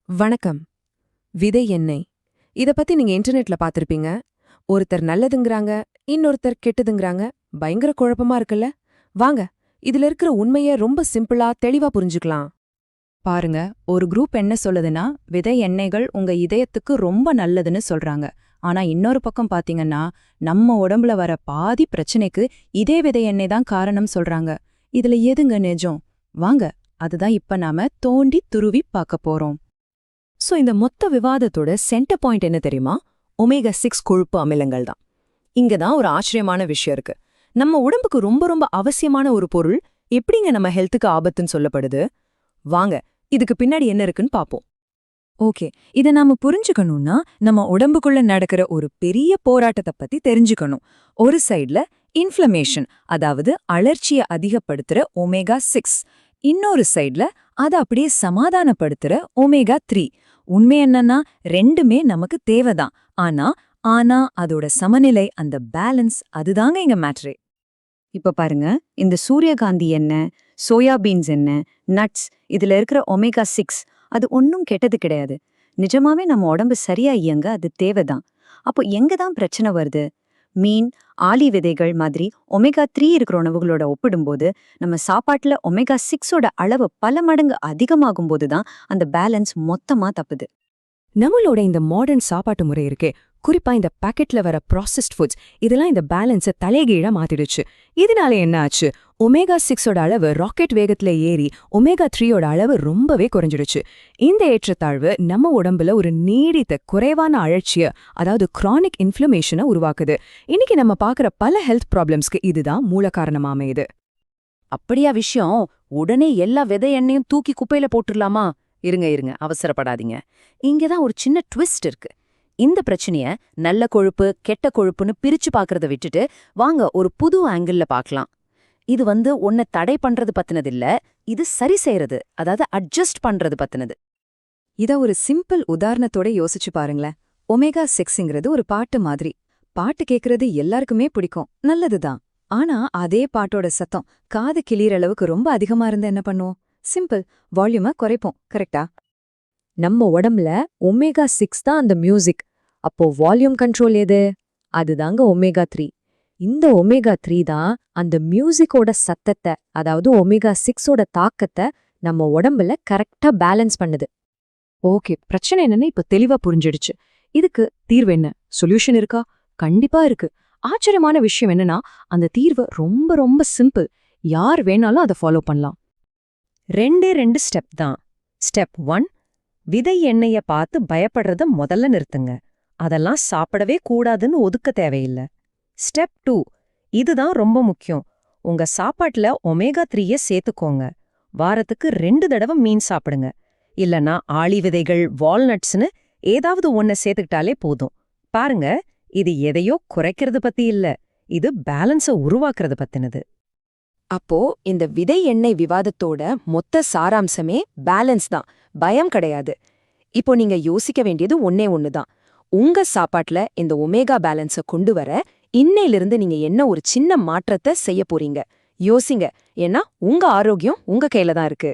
வணக்கம். விதை எண்ணெய். இத பத்தி நீங்க இன்டர்நெட்ல பார்த்திருப்பீங்க. ஒருத்தர் நல்லதுங்கறாங்க, இன்னொருத்தர் கெட்டதுங்கறாங்க. பயங்கர குழப்பமா இருக்குல்ல? வாங்க, இதுல இருக்கிற உண்மைய ரொம்ப சிம்பிளா தெளிவா புரிஞ்சுக்கலாம். பாருங்க, ஒரு குரூப் என்ன சொல்லுதுன்னா விதை எண்ணெய்கள் உங்க இதயத்துக்கு ரொம்ப நல்லதுன்னு சொல்றாங்க. ஆனா இன்னொரு பக்கம் பாத்தீங்கன்னா நம்ம உடம்புல வர பாதி பிரச்சனைக்கு இதே விதை எண்ணெய் தான் காரணம் சொல்றாங்க. இதுல எதுங்க நிஜம்? வாங்க, அதுதான் இப்ப நாம தோண்டி துருவி பார்க்க போறோம். சோ இந்த மொத்த விவாதத்தோட சென்டர் பாயிண்ட் என்ன தெரியுமா? ஒமேகா 6 கொழுப்பு அமிலங்கள் தான். இங்க தான் ஒரு ஆச்சரியமான விஷயம் இருக்கு. நம்ம உடம்புக்கு ரொம்ப ரொம்ப அவசியமான ஒரு பொருள் எப்படிங்க நம்ம ஹெல்த்துக்கு ஆபத்துன்னு சொல்லப்படுது? வாங்க, இதுக்கு பின்னாடி என்ன இருக்குன்னு பாப்போம். ஓகே, இத நாம புரிஞ்சுக்கணும்னா நம்ம உடம்புக்குள்ள நடக்கிற ஒரு பெரிய போராட்டத்தை பத்தி தெரிஞ்சுக்கணும். ஒரு சைடுல இன்ஃப்ளமேஷன், அதாவது அழற்சியை அதிகப்படுத்துற ஒமேகா 6. இன்னொரு சைடுல அதை அப்படியே சமாதானப்படுத்துற ஒமேகா 3. உண்மை என்னன்னா ரெண்டுமே நமக்கு தேவைதான். ஆனா அதோட சமநிலை, அந்த பேலன்ஸ், அதுதாங்க இங்க மேட்ரே. இப்ப பாருங்க, இந்த சூரியகாந்தி எண்ணெய், சோயாபீன்ஸ் எண்ணெய், நட்ஸ், இதுல இருக்கிற ஒமேகா 6 அது ஒன்னும் கெட்டது கிடையாது. நிஜமாவே நம்ம உடம்பு சரியா இயங்க அது தேவைதான். அப்போ எங்க தான் பிரச்சனை வருது? மீன், ஆளி விதைகள் மாதிரி ஒமேகா 3 இருக்கிற உணவுகளோட ஒப்பிடும்போது நம்ம சாப்பாட்டுல ஒமேகா 6ஓட அளவு பல மடங்கு அதிகமாகும் போதுதான் அந்த பேலன்ஸ் மொத்தமா தப்புது. நம்மளோட இந்த மாடர்ன் சாப்பாட்டு முறை இருக்கே, குறிப்பா இந்த பாக்கெட்ல வர ப்ராசஸ்ட் ஃபுட்ஸ், இதெல்லாம் இந்த பேலன்ஸை தலைகீழா மாத்திடுச்சு. இதனால என்ன ஆச்சு? ஒமேகா 6ஓட அளவு ராக்கெட் வேகத்துல ஏறி ஒமேகா 3ஓட அளவு ரொம்பவே குறைஞ்சிடுச்சு. இந்த ஏற்றத்தாழ்வு நம்ம உடம்புல ஒரு நீடித்த குறைவான அழற்சிய, அதாவது கிரானிக் இன்ஃப்ளமேஷனை உருவாக்குது. இன்னைக்கு நம்ம பார்க்குற பல ஹெல்த் ப்ராப்ளம்ஸ்க்கு இதுதான் மூல காரணமா அமையுது. அப்படியா விஷயம்? உடனே எல்லா விதை எண்ணெயும் தூக்கி குப்பையில போட்டுடலாமா? இருங்க, அவசரப்படாதீங்க. இங்கதான் ஒரு சின்ன ட்விஸ்ட் இருக்கு. இந்த பிரச்சனைய நல்ல கொழுப்பு, கெட்ட கொழுப்புன்னு பிரிச்சு பார்க்கறத விட்டுட்டு வாங்க ஒரு புது ஆங்கிள்ல பார்க்கலாம். இது ஒன்ன தடை பண்றது பத்தினதில்ல, இது சரி செய்யறது, அதாவது அட்ஜஸ்ட் பண்றது பத்தினது. இத ஒரு சிம்பிள் உதாரணத்தோட யோசிச்சு பாருங்களேன். ஒமேகா 6ங்கிறது ஒரு பாட்டு மாதிரி. பாட்டு கேட்கறது எல்லாருக்குமே பிடிக்கும், நல்லதுதான். ஆனா அதே பாட்டோட சத்தம் காது கிளியற அளவுக்கு ரொம்ப அதிகமா இருந்தா என்ன பண்ணுவோம்? சிம்பிள், வால்யூமை குறைப்போம், கரெக்டா? நம்ம உடம்புல ஒமேகா 6 தான் அந்த மியூசிக். அப்போ வால்யூம் கண்ட்ரோல் எது? அதுதாங்க ஒமேகா 3. இந்த ஒமேகா 3 தான் அந்த மியூசிக்கோட சத்தத்தை, அதாவது ஒமேகா 6ஓட தாக்கத்தை நம்ம உடம்புல கரெக்டா பேலன்ஸ் பண்ணுது. ஓகே, பிரச்சனை என்னன்னு இப்ப தெளிவா புரிஞ்சிடுச்சு. இதுக்கு தீர்வு என்ன? சொல்யூஷன் இருக்கா? கண்டிப்பா இருக்கு. ஆச்சரியமான விஷயம் என்னன்னா அந்த தீர்வு ரொம்ப ரொம்ப சிம்பிள். யார் வேணாலும் அதை ஃபாலோ பண்ணலாம். ரெண்டு ஸ்டெப் தான். ஸ்டெப் 1, விதை எண்ணெய பார்த்து பயப்படுறத முதல்ல நிறுத்துங்க. அதெல்லாம் சாப்பிடவே கூடாதுன்னு ஒதுக்க தேவையில்ல. ஸ்டெப் 2, இதுதான் ரொம்ப முக்கியம். உங்க சாப்பாட்டுல ஒமேகா 3ய சேர்த்துக்கோங்க. வாரத்துக்கு 2 தடவை மீன் சாப்பிடுங்க. இல்லனா ஆளி விதைகள், வால்நட்ஸ்னு ஏதாவது ஒன்ன சேர்த்துக்கிட்டாலே போதும். பாருங்க, இது எதையோ குறைக்கிறது பத்தி இல்ல, இது பேலன்ஸ உருவாக்குறது பத்தினது. அப்போ இந்த விதை எண்ணெய் விவாதத்தோட மொத்த சாராம்சமே பேலன்ஸ் தான், பயம் கிடையாது. இப்போ நீங்க யோசிக்க வேண்டியது ஒன்னே ஒண்ணுதான். உங்க சாப்பாட்டுல இந்த ஒமேகா பேலன்ஸ கொண்டு வர இன்னையிலிருந்து நீங்க என்ன ஒரு சின்ன மாற்றத்தை செய்ய போறீங்க? யோசிங்க. ஏன்னா உங்க ஆரோக்கியம் உங்க கையில தான் இருக்கு.